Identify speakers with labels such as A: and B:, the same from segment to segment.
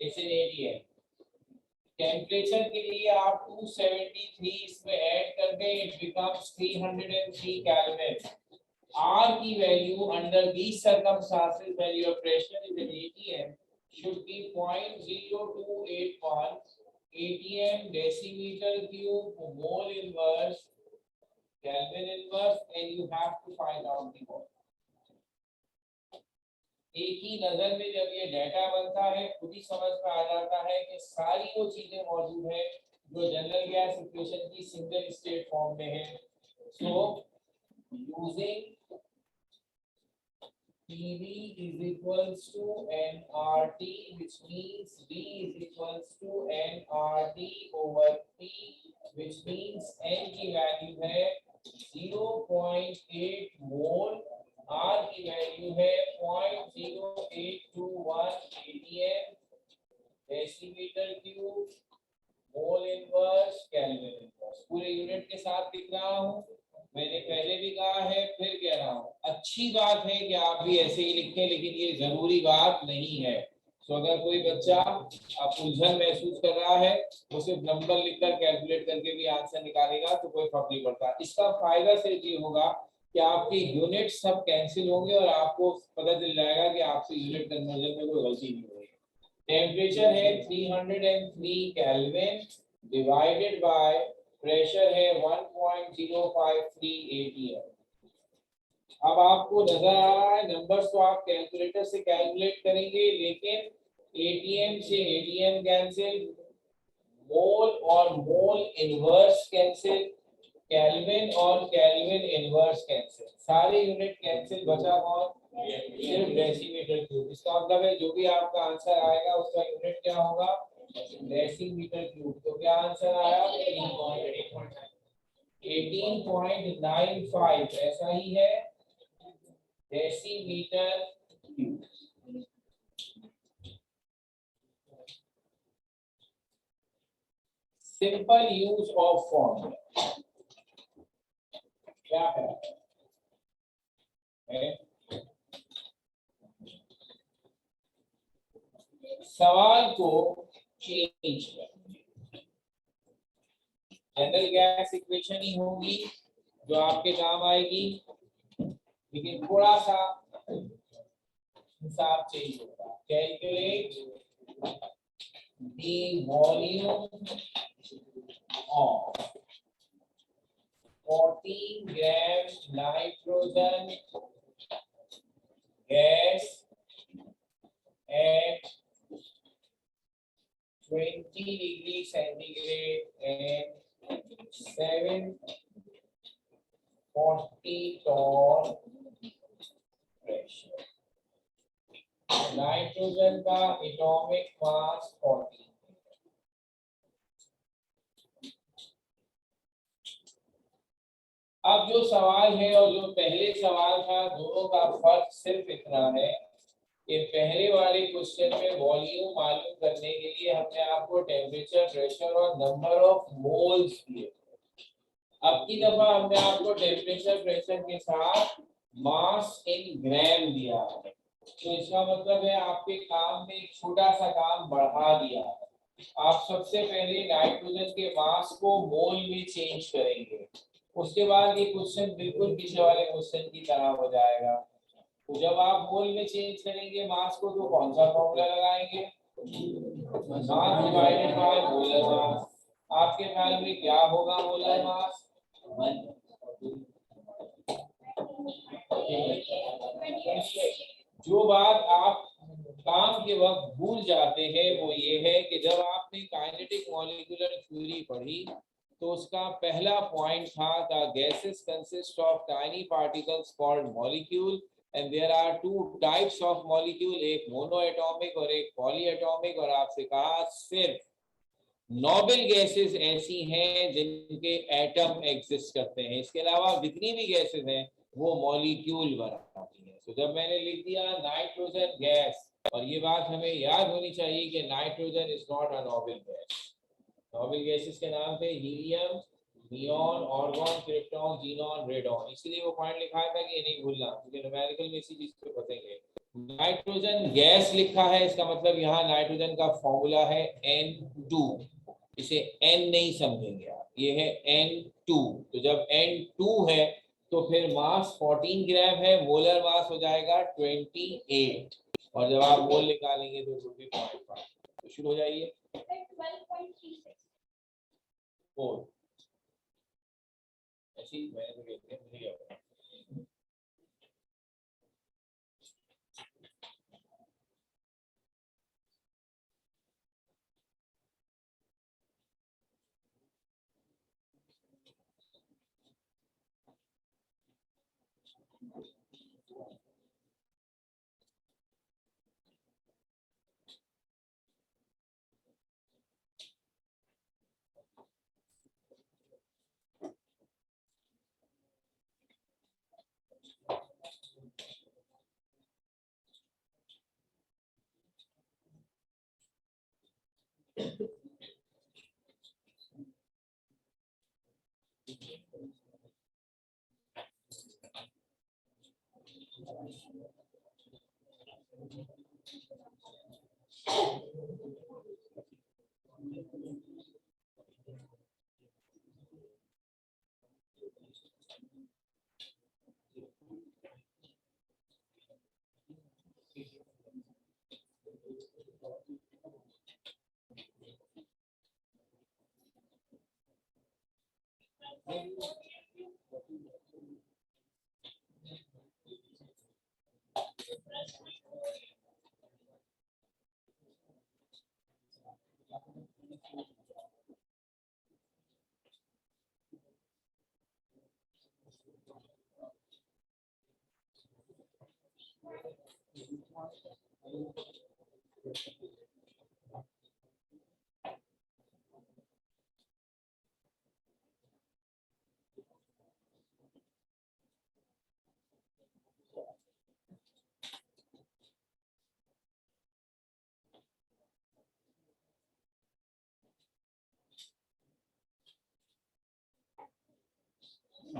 A: इससे 80 है। टेम्परेचर के लिए आप 273 इसमें ऐड कर दें, इट बिकम्स 303 केल्विन. R की value under these circumstances when your pressure is in ATM should be 0.0281 ATM decimeter cube mole inverse Kelvin inverse, and you have to find out the mole. एक ही नजर में जब ये data बनता है खुद ही समझ में आ जाता है कि सारी वो चीजें मौजूद है जो जनरल गैस इक्वेशन की सिंगल स्टेट फॉर्म में है. So using PV is equals to nRT, which means V is equals to nRT over P, which means N की वैल्यू है 0.8 मोल, R की वैल्यू है 0.0821 ATM decimetre cube mole inverse kelvin inverse. पूरे unit के साथ लिख रहा हूँ, मैंने पहले भी कहा है फिर कह रहा हूँ. अच्छी बात है कि आप भी ऐसे ही लिखें, लेकिन ये जरूरी बात नहीं है. तो अगर कोई बच्चा उलझन महसूस कर रहा है वो सिर्फ नंबर लिखकर कैलकुलेट करके भी आंसर निकालेगा तो कोई फर्क नहीं पड़ता. इसका फायदा सिर्फ ये होगा कि आपके यूनिट सब कैंसिल होंगे और आपको पता चल जाएगा कि आपसे यूनिट कन्वर्जन में कोई गलती नहीं हुई. टेम्परेचर है 303 केल्विन डिवाइडेड बाय प्रेशर है 1.053 ATM. अब आपको नजर आ रहा है नंबर्स तो आप कैलकुलेटर से कैलकुलेट करेंगे, लेकिन ATM से ATM कैंसिल, मोल और मोल इनवर्स कैंसिल, केल्विन और केल्विन इनवर्स कैंसिल, सारे यूनिट कैंसिल. बचा कौन? सिर्फ डेसीमीटर क्यूब. इसका मतलब है जो भी आपका आंसर आएगा उसका यूनिट क्या होगा? Decimetre cube. तो क्या आंसर आया? 18.95. ऐसा ही है, decimetre cube. Simple use of formula क्या है? सवाल को चेंज कर, जनरल गैस इक्वेशन ही होगी जो आपके काम आएगी, लेकिन थोड़ा सा हिसाब चेंज होगा. Calculate the volume of 14 gram nitrogen gas at 20 degree centigrade and 740 torr pressure. Nitrogen का एटॉमिक मास 40. अब जो सवाल है और जो पहले सवाल था दोनों का फर्क सिर्फ इतना है कि पहले वाले क्वेश्चन में वॉल्यूम मालूम करने के लिए हमने आपको टेम्परेचर, प्रेशर और नंबर ऑफ मोल्स दिए. अब की दफा हमने आपको टेम्परेचर, प्रेशर के साथ मास इन ग्राम दिया है. तो इसका मतलब है आपके काम में एक छोटा सा काम बढ़ा दिया है. आप सबसे पहले नाइट्रोजन के मास को मोल में चेंज करेंगे, उसके बाद ये क्वेश्चन बिल्कुल पीछे वाले क्वेश्चन की तरह हो जाएगा. तो जब आप मोल में चेंज करेंगे मास को तो कौन सा फॉर्मूला लगाएंगे? Mass divided by molar mass. आपके ख्याल में क्या होगा मोलर मास? जो बात आप काम के वक्त भूल जाते हैं वो ये है कि जब आपने काइनेटिक मॉलिक्यूलर थ्योरी पढ़ी तो उसका पहला पॉइंट था the gases consist of tiny particles called molecule and there are two types of molecule, एक मोनोएटॉमिक और एक पॉलीएटॉमिक. और आपसे कहा सिर्फ नोबल गैसेस ऐसी हैं जिनके एटम एग्जिस्ट करते हैं, इसके अलावा जितनी भी गैसेस हैं वो मॉलिक्यूल बनाती हैं. तो जब मैंने लिख दिया नाइट्रोजन गैस, और ये बात हमें याद होनी चाहिए कि nitrogen is not a noble gas. Noble gases के नाम थे helium, neon, argon, krypton, xenon, radon. इसलिए वो पॉइंट लिखा था कि ये नहीं भूलना, क्योंकि न्यूमेरिकल में इसी चीज पे फंसेंगे. नाइट्रोजन गैस लिखा है, इसका मतलब यहाँ नाइट्रोजन का फॉर्मूला है N2. इसे n नहीं समझेंगे आप, ये है N2। तो जब N2 है तो फिर मास 14 ग्राम है, मोलर मास हो जाएगा 28, और जब आप मोल निकालेंगे तो 0.5। तो शुरू हो जाइए। 4 ऐसी मैंने तो कहते हैं मुझे क्या पता।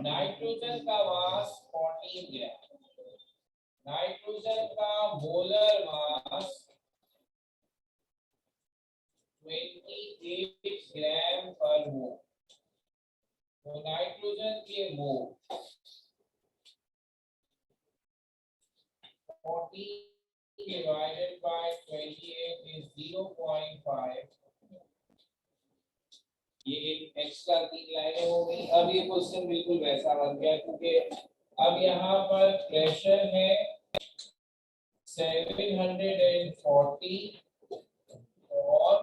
A: नाइट्रोजन का मास 14 ग्राम, नाइट्रोजन का मोलर मास 28 ग्राम पर मोल। तो नाइट्रोजन के मोल 14 divided by 28 is 0.5। ये एक एक्स्ट्रा 3 लाइनें हो गई। अब ये क्वेश्चन बिल्कुल वैसा बन गया, क्योंकि अब यहाँ पर प्रेशर है 740 और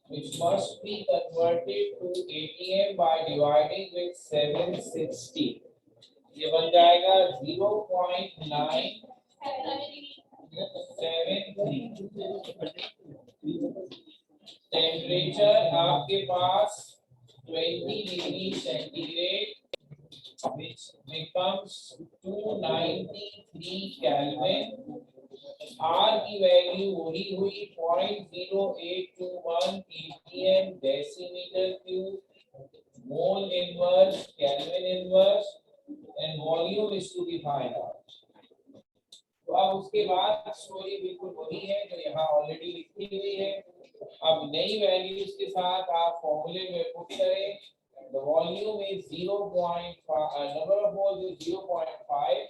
A: which must be converted to ATM by dividing with 760। ये बन जाएगा 0.973। टेम्परेचर आपके पास 20 degree centigrade which becomes 293 Kelvin। R की वैल्यू वही हुई 0.0821 ppm decimetre cube, mole inverse, kelvin inverse, and volume is to be find out. तो अब उसके बाद स्टोरी बिल्कुल वही है जो यहाँ ऑलरेडी लिखी हुई है। अब नई वैल्यूज के साथ आप फॉर्मूले में पुट करें। The volume is 0.5, number of moles is 0.5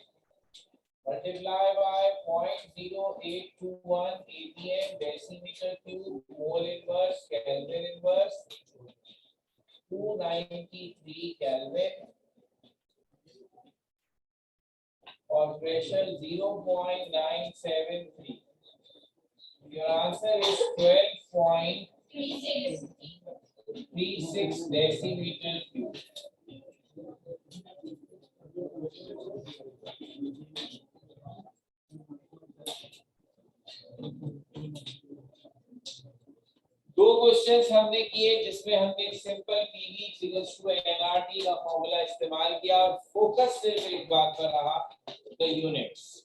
A: multiply by 0.0821 atm decimeter cube, mole inverse, Kelvin inverse, 293 Kelvin, और pressure 0.973। Your answer is 12.36 decimeter cube। दो क्वेश्चंस हमने किए जिसमें हमने simple PV equals to nRT का फॉर्मूला इस्तेमाल किया, और फोकस सिर्फ एक बात पर रहा, the units.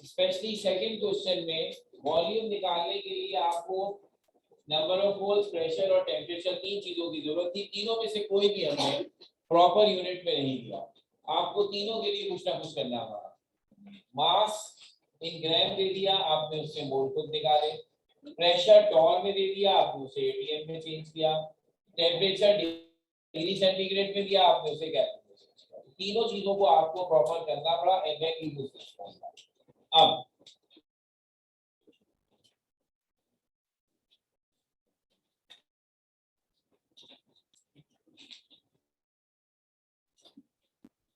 A: Specially second question में वॉल्यूम निकालने के लिए आपको नंबर ऑफ मोल्स, प्रेशर और टेम्परेचर, तीन चीजों की जरूरत थी। तीनों में से कोई भी हमने प्रॉपर यूनिट में नहीं दिया, आपको तीनों के लिए कुछ ना कुछ करना पड़ा। मास इन ग्राम दे दिया आपने, उससे मोल खुद निकाले। प्रेशर टॉर में दे दिया, आपने उसे एटीएम में चेंज किया, टेम्परेचर डिग्री सेंटीग्रेड में दिया, आपने उसे केल्विन में चेंज किया। तीनों चीजों को आपको प्रॉपर करना पड़ा and then you use this formula.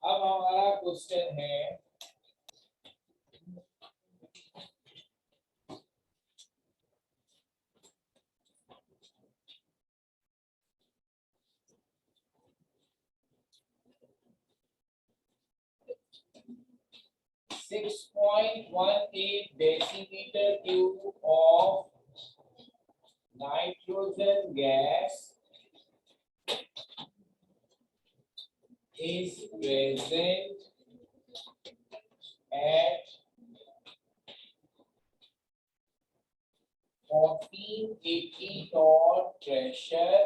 A: अब हमारा क्वेश्चन है 6.18 decimeter cube of nitrogen gas is present at 1480 torr pressure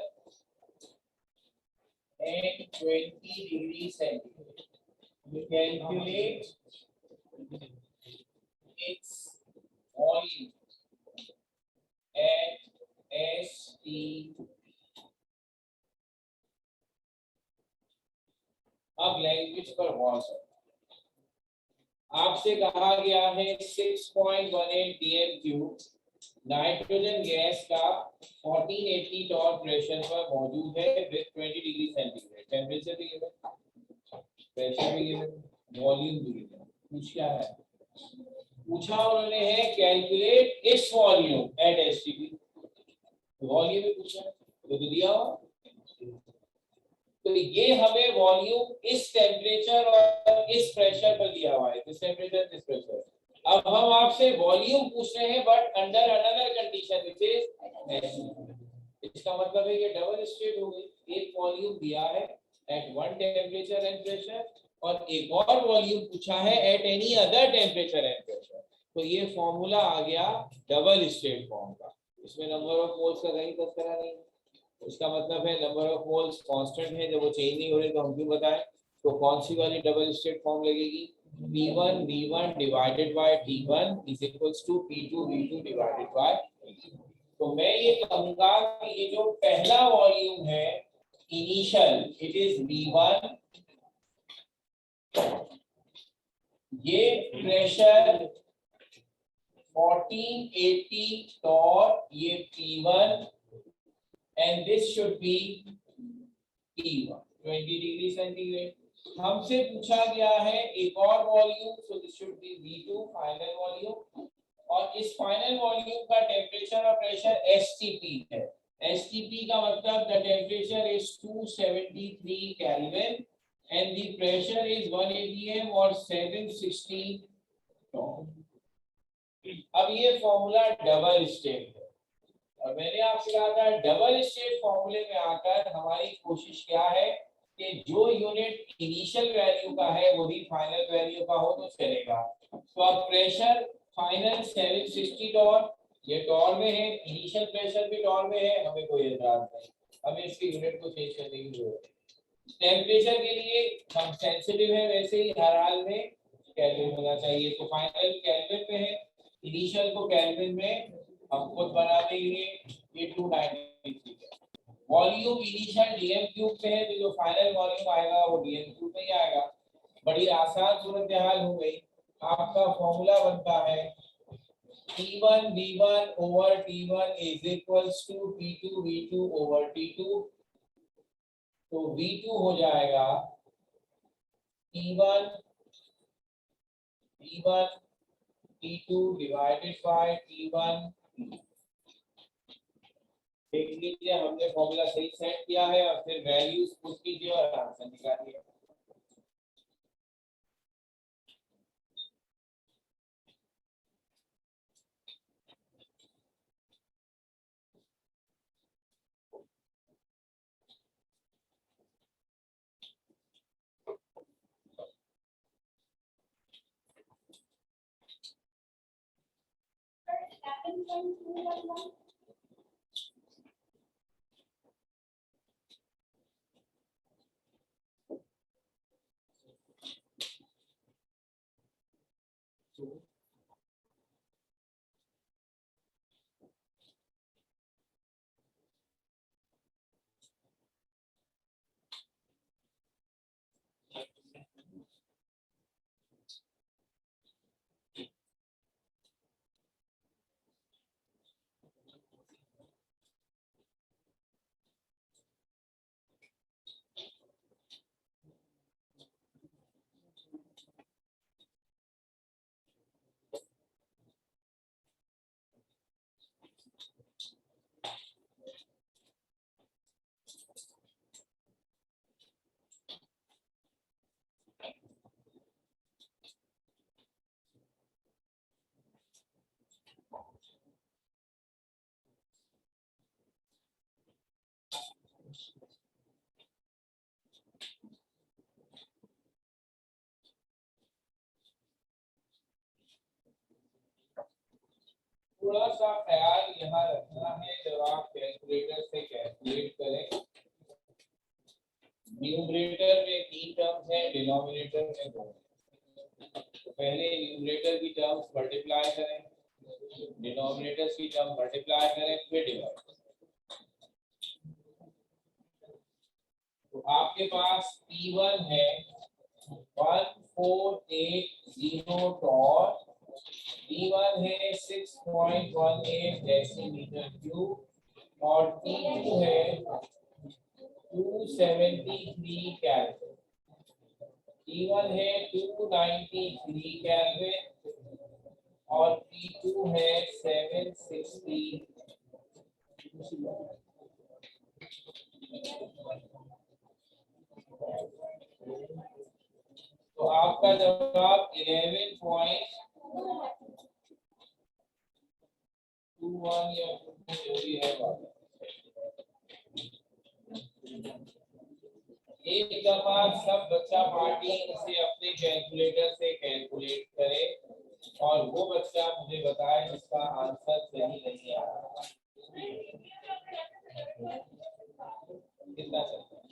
A: and 20 degrees centigrade. We calculate its volume at ST. अब लैंग्वेज पर गौर करें। आपसे कहा गया है 6.18 dm क्यूब नाइट्रोजन गैस का 1480 टॉर प्रेशर पर मौजूद है विद 20 डिग्री सेंटीग्रेड। टेम्परेचर भी गिवन, प्रेशर भी गिवन, वॉल्यूम भी गिवन। पूछ क्या है? पूछा उन्होंने है कैलकुलेट इस वॉल्यूम एट एसटीपी। वॉल्यूम भी पूछा तो दिया हुआ, तो ये हमें वॉल्यूम इस टेम्परेचर और इस प्रेशर पर दिया हुआ है, दिस टेम्परेचर दिस प्रेशर। अब हम आपसे वॉल्यूम पूछ रहे हैं but under another condition which is, इसका मतलब है ये डबल स्टेट हो गई। एक वॉल्यूम दिया है at one temperature and pressure और एक और वॉल्यूम पूछा है at any other temperature and pressure. तो ये फॉर्मूला आ गया डबल स्टेट फॉर्म का। इसमें नंबर ऑफ मोल्स का कहीं तस्करा नहीं, इसका मतलब है नंबर ऑफ मोल्स कांस्टेंट है, जब वो चेंज नहीं हो रहे तो हम क्यों बताएं। तो कौन सी वाली डबल स्टेट फॉर्म लगेगी? P1 divided by T1 is equals to P2 divided by T2। तो मैं ये कहूंगा कि ये जो पहला वॉल्यूम है इनिशियल इट इज V1, ये प्रेशर 1480 टॉर, ये P1 and this should be T1 20 degree centigrade. हमसे पूछा गया है एक और volume, so this should be V2 final volume, और इस फाइनल वॉल्यूम का टेम्परेचर और प्रेशर STP है। STP का मतलब the temperature is 273 kelvin and the pressure is 1 atm और 760 टॉर। अब ये फॉर्मूला डबल स्टेट है और मैंने आपसे कहा था डबल स्टेट फॉर्मूले में आकर हमारी कोशिश क्या है कि जो यूनिट इनिशियल वैल्यू का है वही फाइनल वैल्यू का हो तो चलेगा। तो अब प्रेशर फाइनल 760 टॉर, ये टॉर में है, इनिशियल प्रेशर भी टॉर में है, हमें कोई एतराज नहीं, हमें इसकी यूनिट को चेंज करने की जरूरत है। टेम्परेचर के लिए हम सेंसिटिव है, वैसे ही हर हाल में केल्विन होना चाहिए। तो फाइनल केल्विन में है, इनिशियल को केल्विन में हम खुद बना देंगे, ये 293 है। वॉल्यूम इनिशियल डीएम क्यूब में है, तो जो फाइनल वॉल्यूम आएगा वो डीएम क्यूब में ही आएगा। बड़ी आसान सूरत हाल हो गई। आपका फॉर्मूला बनता है T1 V1 over T1 is equals to P2 V2 over T2। तो V2 हो जाएगा T1 V1 T2 divided by T1। देख लीजिए हमने फॉर्मूला सही सेट किया है और फिर वैल्यूज पुट कीजिए और आंसर निकालिए। थोड़ा सा ख्याल यहाँ रखना है जब आप कैलकुलेटर से कैलकुलेट करें। न्यूमरेटर में 3 टर्म्स है, डिनोमिनेटर में 2। तो पहले न्यूमरेटर की टर्म्स मल्टीप्लाई करें, डिनोमिनेटर की टर्म मल्टीप्लाई करें, फिर डिवाइड। तो आपके पास P1 है 1480 P1 है 6.18 डेसीमीटर क्यूब और P2 है 273 केल्विन। P1 है 293 केल्विन और P2 है 760। तो आपका जवाब 11.21 या जो भी है। एक दफा सब बच्चा पार्टी इसे अपने कैलकुलेटर से कैलकुलेट करे और वो बच्चा मुझे बताए जिसका आंसर सही नहीं आ रहा। कितना चलता है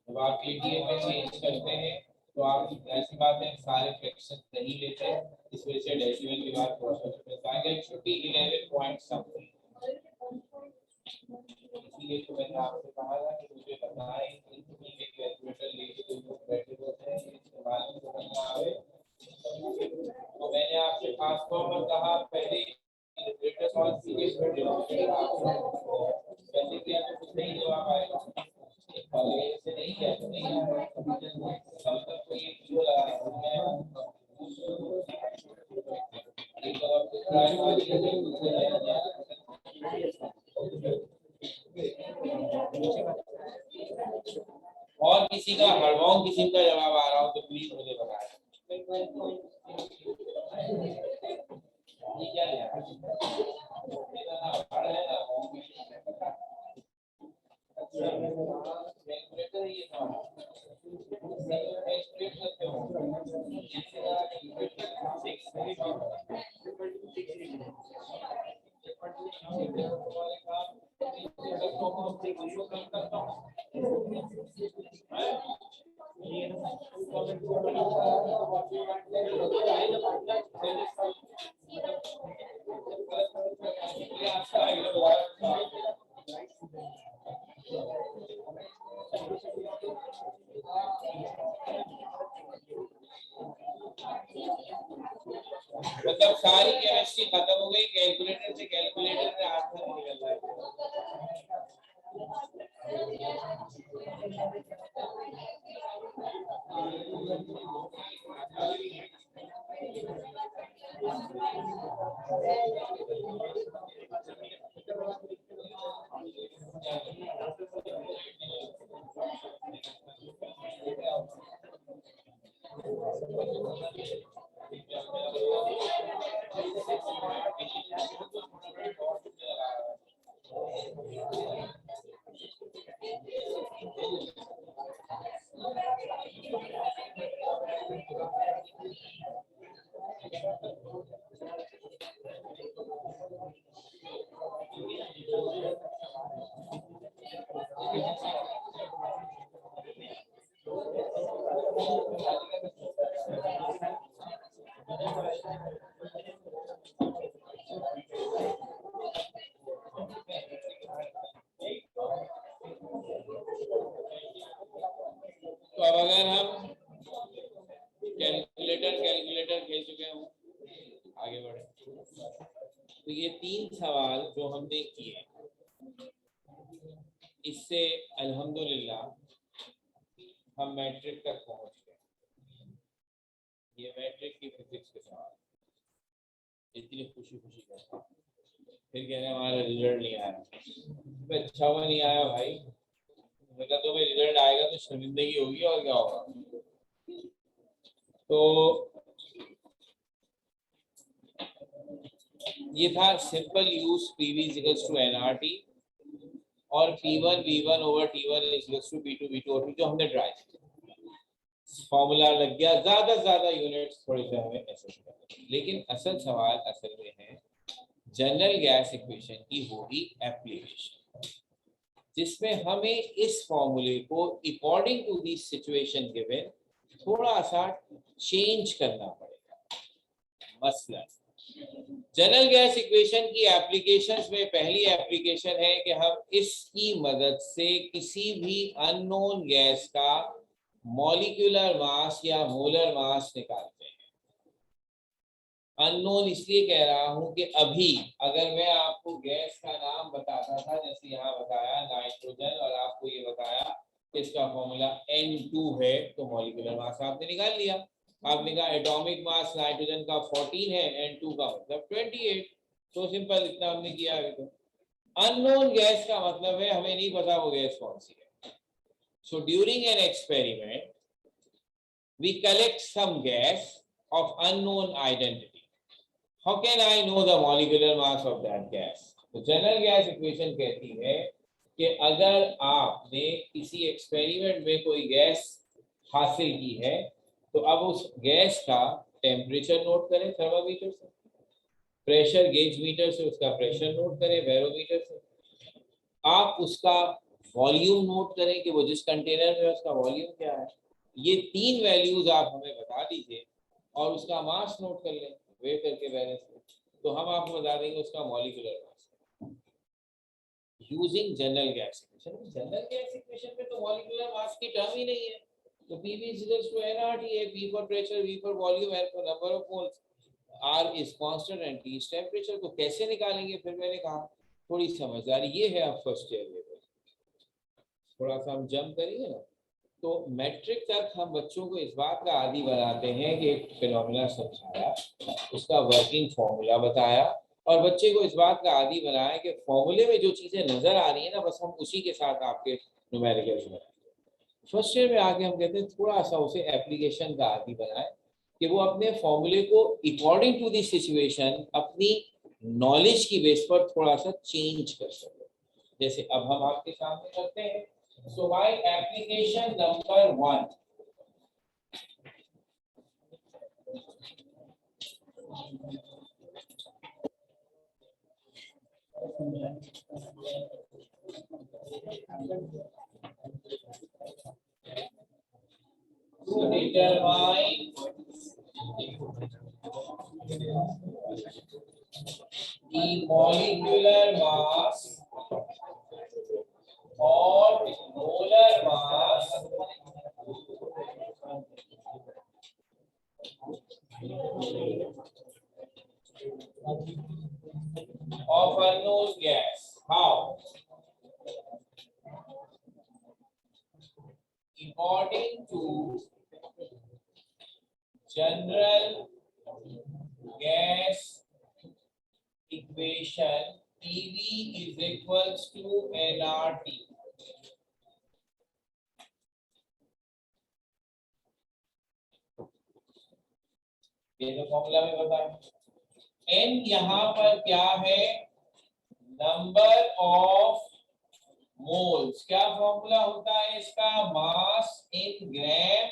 A: जब आप एटीएम में चेंज करते हैं तो आप ऐसी बात है सारे फ्रैक्शन नहीं लेते, इस वजह से डेसिमल की बात थोड़ा सा छोटी 11 पॉइंट समथिंग। इसलिए तो मैंने आपसे कहा था कि मुझे बताएं कि कैलकुलेटर लेके जो लोग बैठे होते हैं इस्तेमाल करना आवे। तो मैंने आपसे खास तौर पर कहा पहले कैलकुलेटर सॉल्व कीजिए फिर डिनोमिनेटर कैसे किया तो कुछ नहीं जवाब आएगा। से नहीं किया तो नहीं आएगा। तो ये क्यों लगा रहा हूं मैं एक तरफ से ट्राई मारिए और किसी का हड़वाओं किसी का जवाब आ रहा हो तो प्लीज मुझे बताएं। ये क्या है कैलकुलेटर ये था मतलब सारी केमिस्ट्री खत्म हो गई, कैलकुलेटर से कैलकुलेटर में आंसर निकल रहा है। तो अब अगर हम कैलकुलेटर खेल चुके हूँ, आगे बढ़े तो ये 3 सवाल जो हमने किए इससे अल्हम्दुलिल्लाह हम मैट्रिक तक पहुंच गए। ये मैट्रिक की फिजिक्स के सवाल इतनी खुशी करता फिर कह रहे हमारा रिजल्ट नहीं आया। अच्छा हुआ नहीं आया भाई, मतलब तो रिजल्ट आएगा तो शर्मिंदगी होगी और क्या होगा। तो ये था simple use PV equals to nRT और P1 V1 over T1 is equals to P2 V2 और जो हमने ड्राइव फॉर्मूला लग गया। ज्यादा यूनिट्स थोड़े से हमें ऐसे करना, लेकिन असल सवाल असल में है जनरल गैस इक्वेशन की होगी एप्लीकेशन, जिसमें हमें इस फॉर्मूले को according to the situation given थोड़ा सा चेंज करना पड़ेगा। मसलन जनरल गैस इक्वेशन की एप्लीकेशंस में पहली एप्लीकेशन है कि हम इसकी मदद से किसी भी अननोन गैस का मॉलिक्यूलर मास या मोलर मास निकालते हैं। अननोन इसलिए कह रहा हूं कि अभी अगर मैं आपको गैस का नाम बताता था, जैसे यहाँ बताया नाइट्रोजन, और आपको ये बताया कि इसका फॉर्मूला N2 है, तो मॉलिक्यूलर मास आपने निकाल लिया। आपने कहा एटॉमिक मास नाइट्रोजन का 14 है, N2 का मतलब 28। तो सिंपल इतना हमने किया है। तो अननोन गैस का मतलब है हमें नहीं पता वो गैस कौन सी है। So during an experiment we collect some gas of unknown identity. How can I know the molecular mass of that gas? तो जनरल गैस इक्वेशन कहती है कि अगर आपने किसी एक्सपेरिमेंट में कोई गैस हासिल की है, तो अब उस गैस का टेम्परेचर नोट करें थर्मामीटर से, प्रेशर गेज मीटर से उसका प्रेशर नोट करें बैरोमीटर से, आप उसका वॉल्यूम नोट करें कि वो जिस कंटेनर में उसका वॉल्यूम क्या है। ये 3 वैल्यूज आप हमें बता दीजिए और उसका मास नोट कर लें वे करके बैलेंस में, तो हम आपको बता देंगे उसका molecular mass using general gas equation. General gas equation में तो मॉलिक्यूलर मास की टर्म ही नहीं है, तो PV is equals to nRT है, P for pressure, V for volume, R for number of moles, R is constant and T is temperature। तो कैसे निकालेंगे? फिर मैंने कहा थोड़ी समझदारी ये है, आप फर्स्ट ईयर में थोड़ा सा हम जंप करेंगे ना, तो मैट्रिक तक हम बच्चों को इस बात का आदी बनाते हैं कि एक फिनोमिना समझाया, उसका वर्किंग फॉर्मूला बताया, और बच्चे को इस बात का आदी बनाया कि फॉर्मूले में जो चीजें नजर आ रही है ना, बस हम उसी के साथ आपके न्यूमेरिकल्स बनाए। फर्स्ट ईयर में आके हम कहते हैं थोड़ा सा उसे एप्लीकेशन का आदी बनाए कि वो अपने फॉर्मूले को अकॉर्डिंग टू द सिचुएशन अपनी नॉलेज की बेस पर थोड़ा सा चेंज कर सके। जैसे अब हम आपके सामने करते हैं। So my application number 1. To determine the molecular mass or molar mass of unknown gas. How? According to general gas equation, PV is equals to nRT. ये तो फॉर्मूला में बताया। n यहाँ पर क्या है? Number of moles. क्या formula होता है इसका? मास इन ग्राम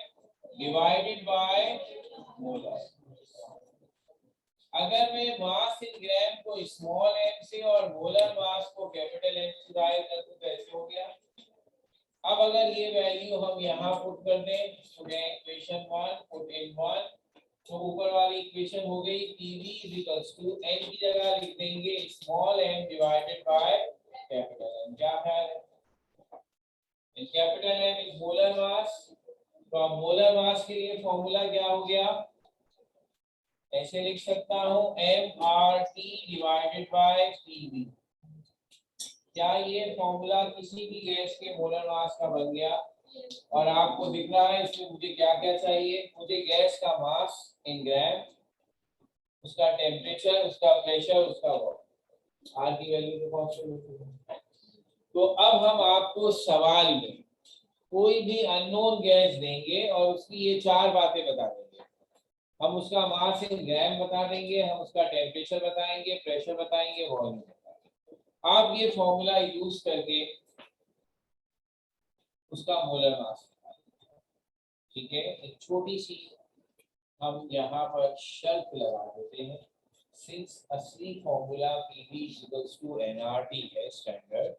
A: डिवाइडेड बाय मोलर। अगर मैं मास इन ग्राम को स्मॉल m से और मोलर मास को कैपिटल M से डिवाइड कर दूं तो ऐसे हो गया। अब अगर ये वैल्यू हम यहाँ पुट कर दें, इक्वेशन 1 पुट इन 1, तो ऊपर वाली इक्वेशन हो गई PV is equals to n की जगह लिख देंगे small m divided by capital M। क्या ख्याल है? Capital M is molar mass, तो अब मोलर मास के लिए फॉर्मूला क्या हो गया? ऐसे लिख सकता हूं mRT डिवाइडेड बाय PV। क्या ये फॉर्मूला किसी भी गैस के मोलर मास का बन गया? और आपको दिख रहा है इसमें मुझे क्या क्या चाहिए? मुझे गैस का मास इन ग्राम, उसका टेम्परेचर, उसका प्रेशर, उसका वॉल्यूम, आर की वैल्यू तो कांस्टेंट होती है। तो अब हम आपको सवाल में कोई भी अननोन गैस देंगे और उसकी ये 4 बातें बता देंगे। हम उसका मास इन ग्राम बता देंगे, हम उसका टेम्परेचर बताएंगे, प्रेशर बताएंगे, वॉल्यूम बताएंगे। आप ये फॉर्मूला यूज करके उसका मोलर मास। ठीक है, एक छोटी सी हम यहाँ पर शर्त लगा देते हैं, सिंस असली formula PV equals to nRT है स्टैंडर्ड,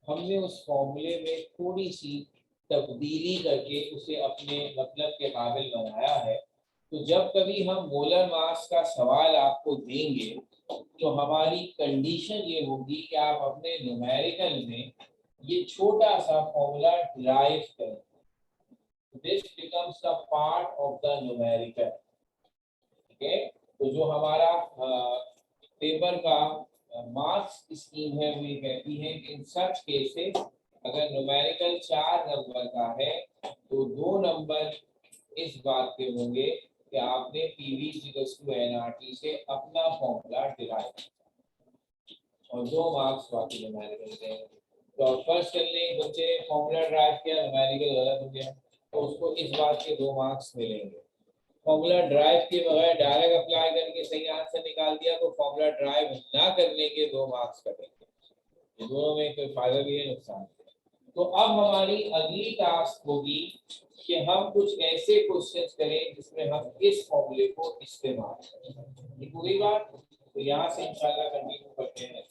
A: हमने उस फॉर्मूले में थोड़ी सी तब्दीली करके उसे अपने मतलब के काबिल बनाया है। तो जब कभी हम मोलर मास का सवाल आपको देंगे तो हमारी कंडीशन ये होगी कि आप अपने न्यूमेरिकल में ये छोटा सा फॉर्मूला डिराइव करें। This becomes the part of the numerical. ठीक है, तो जो हमारा पेपर का मार्क्स स्कीम है वो कहती है कि इन सच केसेस अगर न्यूमेरिकल 4 नंबर का है तो 2 नंबर इस बात के होंगे कि आपने PV टू nRT से अपना फॉर्मूला डिराइव और 2 मार्क्स बाकी न्यूमेरिकल के। तो फर्स्ट करने बच्चे ने फॉर्मूला ड्राइव किया, न्यूमेरिकल गलत हो गया तो उसको इस बात के 2 मार्क्स मिलेंगे। फॉर्मूला ड्राइव के बगैर डायरेक्ट अप्लाई करके सही आंसर निकाल दिया तो फॉर्मूला ड्राइव ना करने के 2 मार्क्स कटेंगे। दोनों में कोई फायदा भी है, नुकसान भी है। तो अब हमारी अगली टास्क होगी कि हम कुछ ऐसे क्वेश्चंस करें जिसमें हम इस फॉर्मूले को इस्तेमाल करें। पूरी बात तो यहाँ से इंशाल्लाह कंटिन्यू करते हैं।